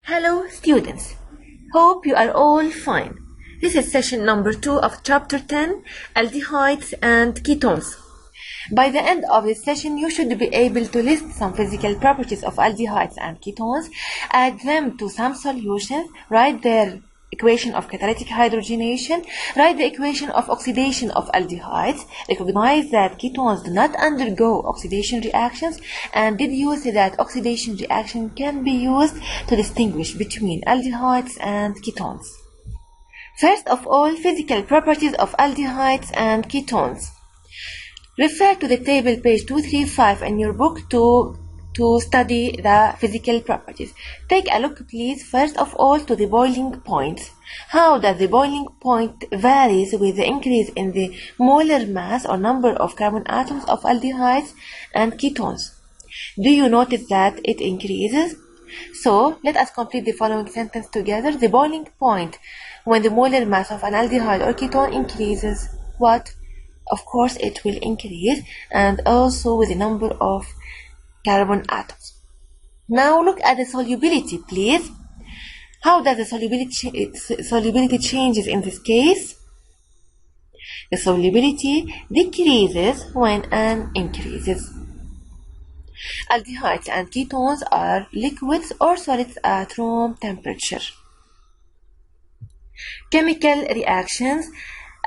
Hello students, hope you are all fine. This is session number 2 of chapter 10, Aldehydes and Ketones. By the end of this session, you should be able to list some physical properties of aldehydes and ketones, add them to some solutions, write their equation of catalytic hydrogenation, write the equation of oxidation of aldehydes, recognize that ketones do not undergo oxidation reactions, and deduce that oxidation reaction can be used to distinguish between aldehydes and ketones. First of all, physical properties of aldehydes and ketones. Refer to the table page 235 in your book to study the physical properties. Take a look, please, first of all, to the boiling point. How does the boiling point varies with the increase in the molar mass or number of carbon atoms of aldehydes and ketones? Do you notice that it increases? So, let us complete the following sentence together. The boiling point when the molar mass of an aldehyde or ketone increases, what? Of course, it will increase, and also with the number of carbon atoms. Now look at the solubility, please. How does the solubility changes in this case? The solubility decreases when N increases. Aldehydes and ketones are liquids or solids at room temperature. Chemical reactions.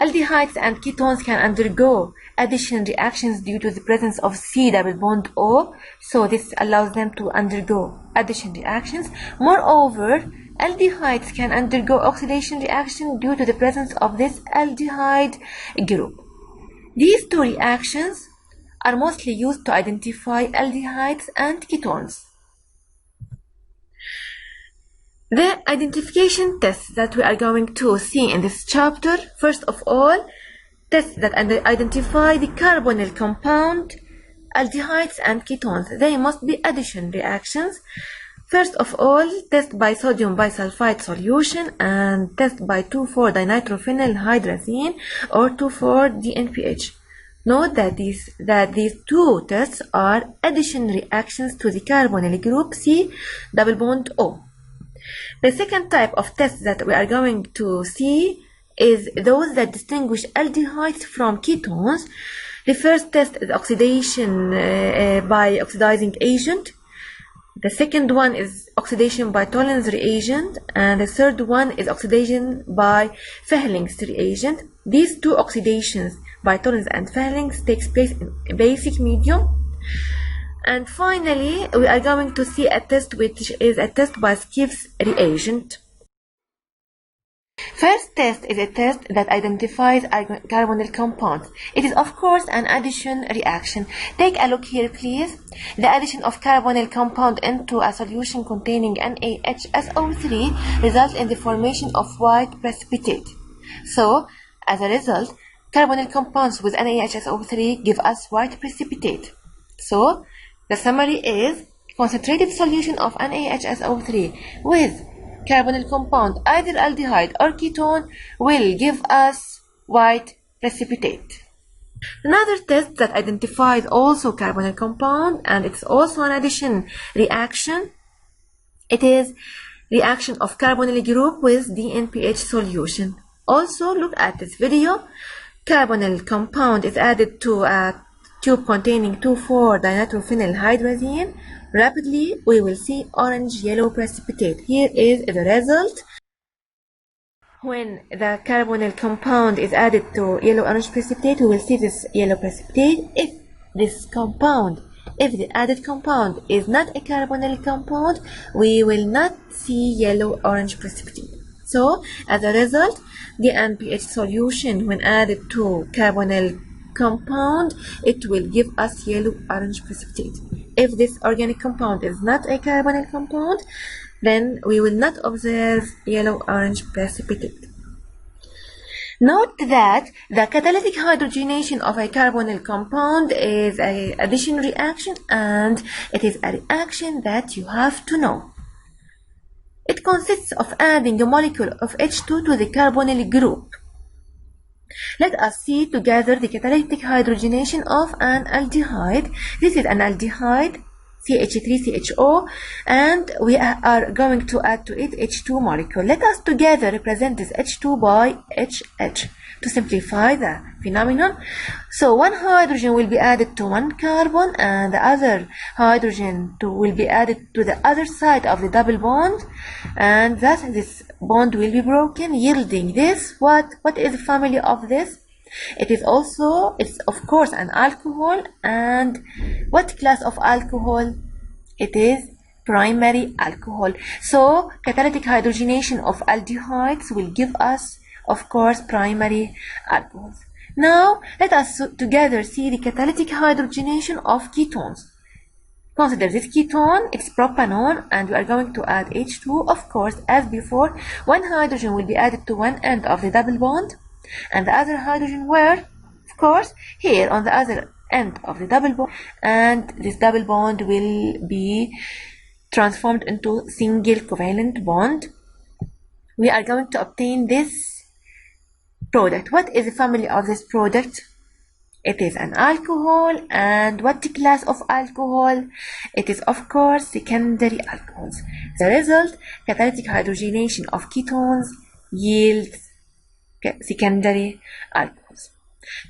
Aldehydes and ketones can undergo addition reactions due to the presence of C double bond O, so this allows them to undergo addition reactions. Moreover, aldehydes can undergo oxidation reaction due to the presence of this aldehyde group. These two reactions are mostly used to identify aldehydes and ketones. The identification tests that we are going to see in this chapter, first of all, tests that identify the carbonyl compound, aldehydes and ketones. They must be addition reactions. First of all, test by sodium bisulfite solution and test by 2,4-dinitrophenylhydrazine or 2,4-DNPH. Note that these two tests are addition reactions to the carbonyl group C double bond O. The second type of test that we are going to see is those that distinguish aldehydes from ketones. The first test is oxidation by oxidizing agent. The second one is oxidation by Tollens reagent, and the third one is oxidation by Fehling's reagent. These two oxidations by Tollens and Fehling's takes place in basic medium. And finally, we are going to see a test which is a test by Skiff's reagent. First test is a test that identifies carbonyl compounds. It is of course an addition reaction. Take a look here, please. The addition of carbonyl compound into a solution containing NaHSO3 results in the formation of white precipitate. So, as a result, carbonyl compounds with NaHSO3 give us white precipitate. So, the summary is concentrated solution of NaHSO3 with carbonyl compound, either aldehyde or ketone, will give us white precipitate. Another test that identifies also carbonyl compound, and it's also an addition reaction. It is reaction of carbonyl group with DNPH solution. Also, look at this video. Carbonyl compound is added to a tube containing 2,4-dinitrophenylhydrazine. Rapidly, we will see orange-yellow precipitate. Here is the result. When the carbonyl compound is added to yellow-orange precipitate, we will see this yellow precipitate. If the added compound is not a carbonyl compound, we will not see yellow-orange precipitate. So, as a result, the NPH solution, when added to carbonyl compound, it will give us yellow-orange precipitate. If this organic compound is not a carbonyl compound, then we will not observe yellow-orange precipitate. Note that the catalytic hydrogenation of a carbonyl compound is an addition reaction, and it is a reaction that you have to know. It consists of adding a molecule of H2 to the carbonyl group. Let us see together the catalytic hydrogenation of an aldehyde. This is an aldehyde CH3CHO, and we are going to add to it H2 molecule. Let us together represent this H2 by HH to simplify the phenomenon. So one hydrogen will be added to one carbon, and the other hydrogen will be added to the other side of the double bond, and thus this bond will be broken, yielding this. What is the family of this? It's of course an alcohol. And what class of alcohol? It is primary alcohol. So catalytic hydrogenation of aldehydes will give us, of course, primary alcohols. Now let us together see the catalytic hydrogenation of ketones. Consider this ketone, it's propanone, and we are going to add H2. Of course, as before, one hydrogen will be added to one end of the double bond, and the other hydrogen where? Of course, here on the other end of the double bond, and this double bond will be transformed into single covalent bond. We are going to obtain this product. What is the family of this product? It is an alcohol. And what class of alcohol? It is, of course, secondary alcohols. The result, catalytic hydrogenation of ketones yields secondary alcohols.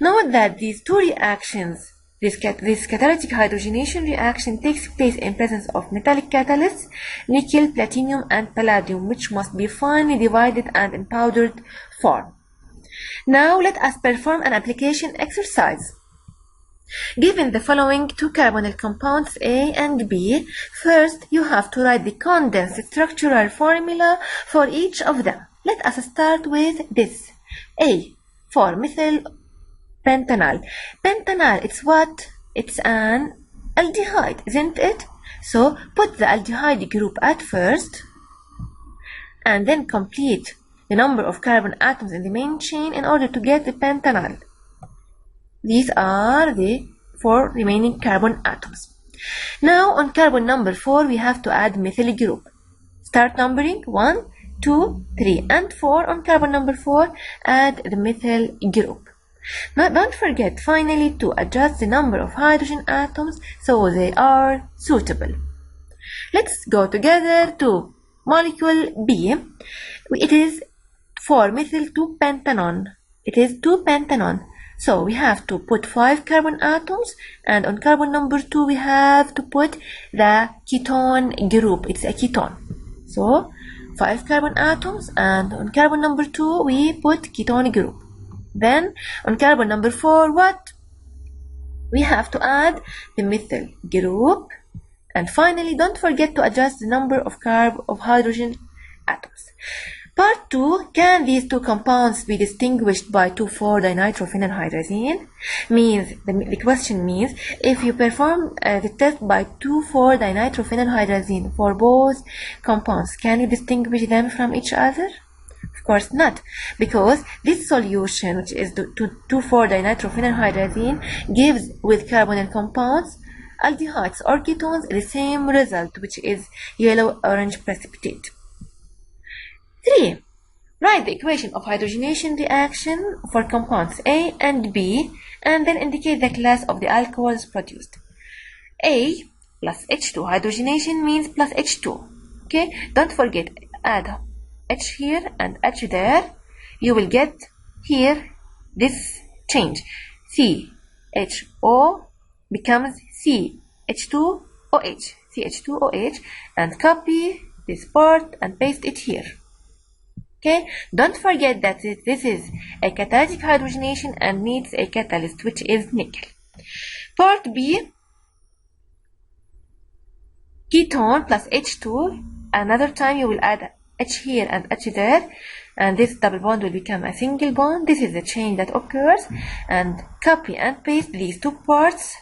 Note that these two reactions, this catalytic hydrogenation reaction takes place in presence of metallic catalysts, nickel, platinum, and palladium, which must be finely divided and in powdered form. Now let us perform an application exercise. Given the following two carbonyl compounds A and B, first you have to write the condensed structural formula for each of them. Let us start with this. A for methyl pentanal. Pentanal, it's what? It's an aldehyde, isn't it? So put the aldehyde group at first, and then complete the number of carbon atoms in the main chain in order to get the pentanal. These are the 4 remaining carbon atoms. Now on carbon number 4 we have to add methyl group. Start numbering 1, 2, 3, and 4. On carbon number 4 add the methyl group. Now don't forget finally to adjust the number of hydrogen atoms so they are suitable. Let's go together to molecule B. It is 4-methyl-2-pentanone. It is 2-pentanone. So we have to put 5 carbon atoms, and on carbon number 2 we have to put the ketone group. It's a ketone. So 5 carbon atoms, and on carbon number 2 we put ketone group. Then on carbon number 4 what? We have to add the methyl group, and finally don't forget to adjust the number of hydrogen atoms. Part 2, can these two compounds be distinguished by 2,4-dinitrophenylhydrazine? The question means, if you perform the test by 2,4-dinitrophenylhydrazine for both compounds, can you distinguish them from each other? Of course not, because this solution, which is 2,4-dinitrophenylhydrazine, gives with carbonyl compounds, aldehydes or ketones, the same result, which is yellow-orange precipitate. 3. Write the equation of hydrogenation reaction for compounds A and B, and then indicate the class of the alcohols produced. A plus H2 hydrogenation means plus H2. Okay, don't forget, add H here and H there. You will get here this change. CHO becomes CH2OH. CH2OH, and copy this part and paste it here. Okay, don't forget that this is a catalytic hydrogenation and needs a catalyst, which is nickel. Part B, ketone plus H2. Another time you will add H here and H there, and this double bond will become a single bond. This is the change that occurs, and copy and paste these two parts.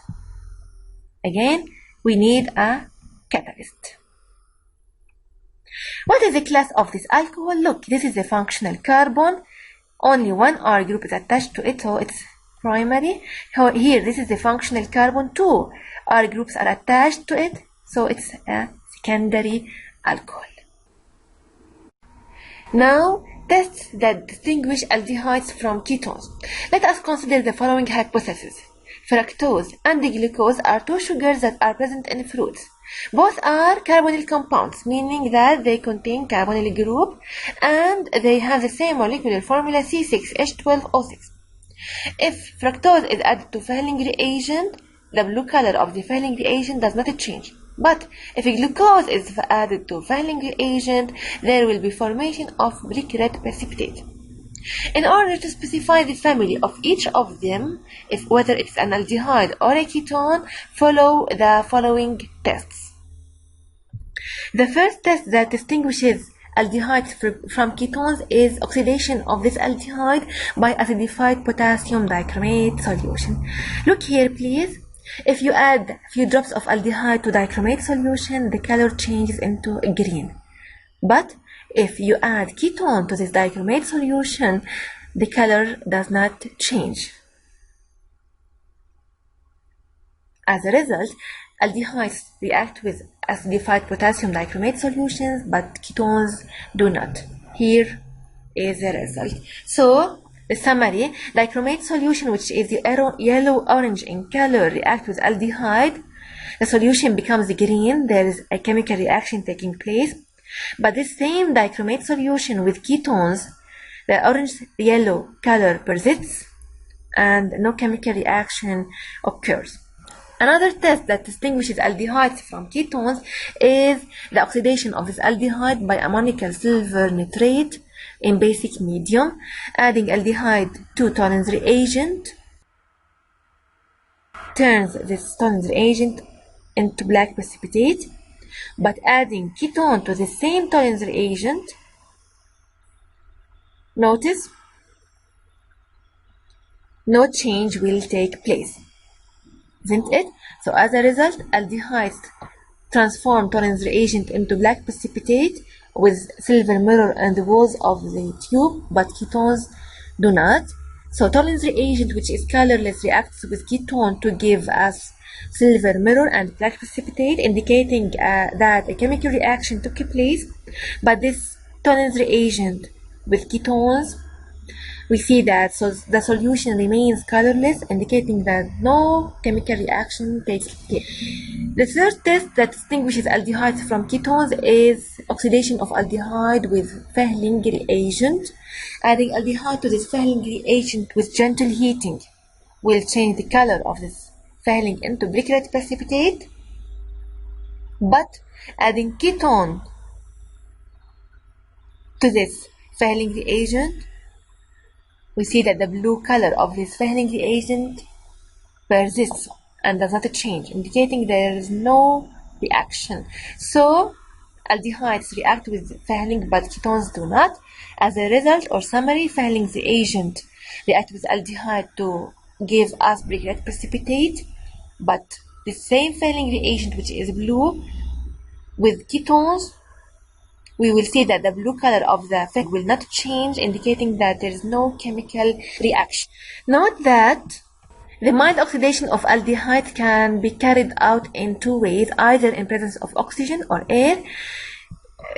Again, we need a catalyst. What is the class of this alcohol? Look, this is a functional carbon. Only one R group is attached to it, so it's primary. Here, this is a functional carbon. 2 R groups are attached to it, so it's a secondary alcohol. Now, tests that distinguish aldehydes from ketones. Let us consider the following hypothesis. Fructose and glucose are 2 sugars that are present in fruits. Both are carbonyl compounds, meaning that they contain carbonyl group and they have the same molecular formula C6H12O6. If fructose is added to Fehling reagent, the blue color of the Fehling reagent does not change. But if glucose is added to Fehling reagent, there will be formation of brick red precipitate. In order to specify the family of each of them, whether it's an aldehyde or a ketone, follow the following tests. The first test that distinguishes aldehydes from ketones is oxidation of this aldehyde by acidified potassium dichromate solution. Look here, please. If you add a few drops of aldehyde to dichromate solution, the color changes into green. But if you add ketone to this dichromate solution, the color does not change. As a result, aldehydes react with acidified potassium dichromate solutions, but ketones do not. Here is the result. So, the summary: dichromate solution, which is yellow-orange in color, reacts with aldehyde. The solution becomes green. There is a chemical reaction taking place. But this same dichromate solution with ketones, the orange-yellow color persists and no chemical reaction occurs. Another test that distinguishes aldehydes from ketones is the oxidation of this aldehyde by ammoniacal silver nitrate in basic medium. Adding aldehyde to Tollens reagent turns this Tollens reagent into black precipitate, but adding ketone to the same Tollens reagent, notice no change will take place, isn't it? So as a result, aldehydes transform Tollens reagent into black precipitate with silver mirror on the walls of the tube, but ketones do not. So Tollens reagent, which is colorless, reacts with ketone to give us silver mirror and black precipitate, indicating that a chemical reaction took place. But this Tollens reagent with ketones, we see that the solution remains colorless, indicating that no chemical reaction takes place. The third test that distinguishes aldehydes from ketones is oxidation of aldehyde with Fehling reagent. Adding aldehyde to this Fehling reagent with gentle heating will change the color of this Fehling into brick red precipitate. But adding ketone to this Fehling reagent, we see that the blue color of this Fehling reagent persists and does not change, indicating there is no reaction. So aldehydes react with Fehling, but ketones do not. As a result or summary, Fehling's reagent reacts with aldehyde to give us brick red precipitate, but the same Fehling reagent, which is blue, with ketones, we will see that the blue color of the Fehling will not change, indicating that there is no chemical reaction. Note that the mild oxidation of aldehyde can be carried out in two ways, either in presence of oxygen or air.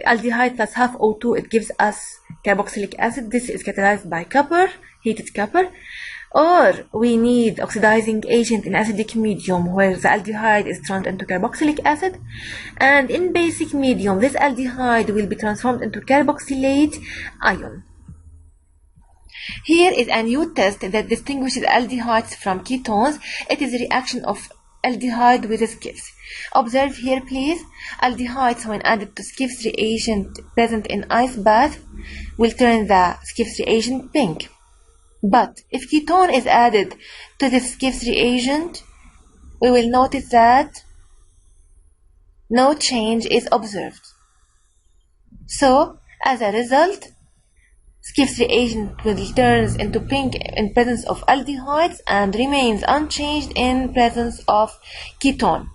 Aldehyde plus half O2, it gives us carboxylic acid. This is catalyzed by copper, heated copper. Or we need oxidizing agent in acidic medium where the aldehyde is transformed into carboxylic acid, and in basic medium this aldehyde will be transformed into carboxylate ion. Here is a new test that distinguishes aldehydes from ketones. It is a reaction of aldehyde with Skiffs. Observe here, please. Aldehydes, when added to Skiffs reagent present in ice bath, will turn the Skiffs reagent pink. But if ketone is added to the Skiffs reagent, we will notice that no change is observed. So, as a result, Skiffs reagent will turn into pink in presence of aldehydes and remains unchanged in presence of ketone.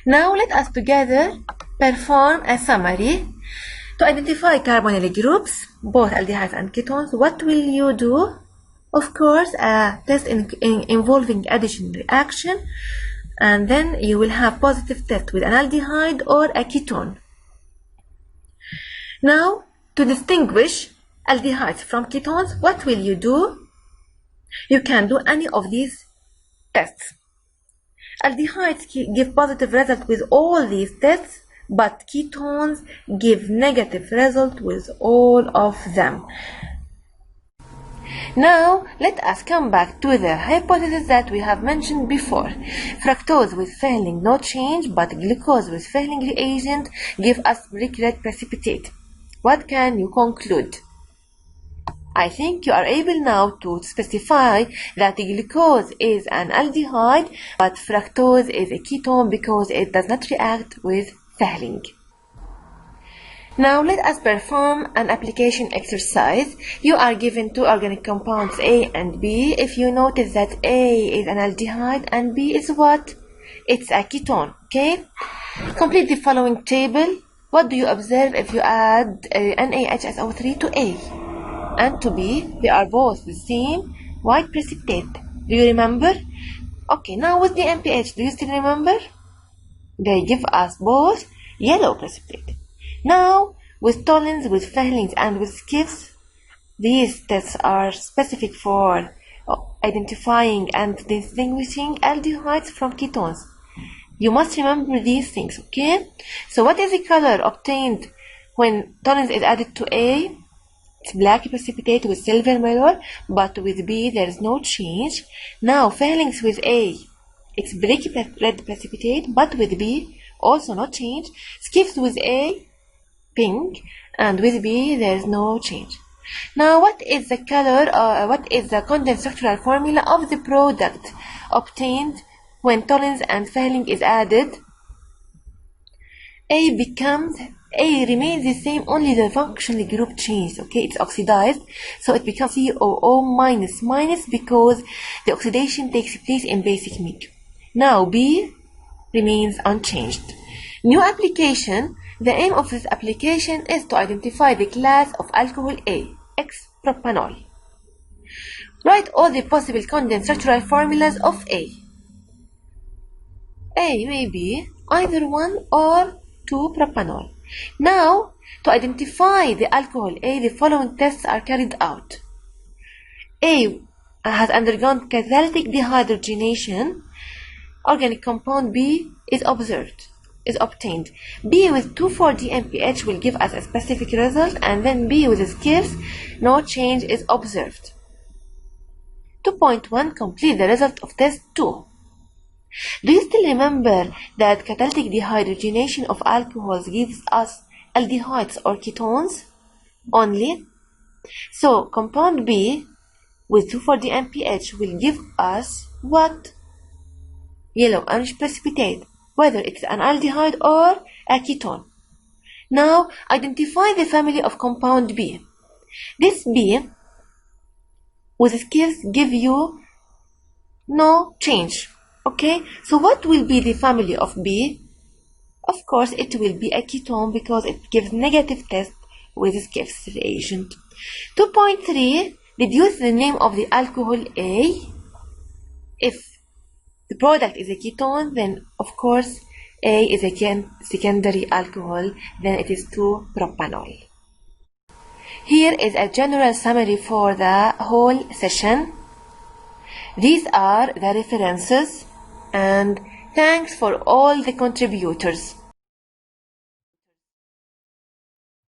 Now let us together perform a summary. To identify carbonyl groups, both aldehydes and ketones, what will you do? Of course, a test involving addition reaction, and then you will have positive test with an aldehyde or a ketone. Now, to distinguish aldehydes from ketones, what will you do? You can do any of these tests. Aldehydes give positive result with all these tests, but ketones give negative result with all of them. Now, let us come back to the hypothesis that we have mentioned before. Fructose with Fehling no change, but glucose with Fehling reagent give us brick red precipitate. What can you conclude? I think you are able now to specify that glucose is an aldehyde, but fructose is a ketone because it does not react with Fehling. Now let us perform an application exercise. You are given two organic compounds A and B. If you notice that A is an aldehyde and B is what? It's a ketone, okay? Complete the following table. What do you observe if you add NaHSO3 to A and to B? They are both the same white precipitate. Do you remember? Okay, now with the NaPH, do you still remember? They give us both yellow precipitate. Now, with toluenes, with Fehlings, and with skiffs, these tests are specific for identifying and distinguishing aldehydes from ketones. You must remember these things, okay? So what is the color obtained when toluenes is added to A? It's black precipitate with silver mirror, but with B there is no change. Now, Fehlings with A, it's brick red precipitate, but with B also no change. Skiffs with A, pink, and with B there is no change. Now what is the color, what is the content structural formula of the product obtained when toluenes and Fehling is added? A remains the same, only the functional group changed, okay? It's oxidized, so it becomes COO minus because the oxidation takes place in basic MiG. Now B remains unchanged. New application. The aim of this application is to identify the class of alcohol A, X-propanol. Write all the possible content structural formulas of A. A may be either 1 or 2-propanol. Now, to identify the alcohol A, the following tests are carried out. A has undergone catalytic dehydrogenation. Organic compound B is obtained. B with 2,4-D-MPH will give us a specific result, and then B with skiffs, no change is observed. 2.1 complete the result of test 2. Do you still remember that catalytic dehydrogenation of alcohols gives us aldehydes or ketones only? So compound B with 2,4-D-MPH will give us what? Yellow orange precipitate, whether it's an aldehyde or a ketone. Now, identify the family of compound B. This B with skiffs give you no change, okay? So what will be the family of B? Of course, it will be a ketone because it gives negative test with skiffs reagent. 2.3, deduce the name of the alcohol A. If the product is a ketone, then of course A is a secondary alcohol, then it is 2-propanol. Here is a general summary for the whole session. These are the references, and thanks for all the contributors.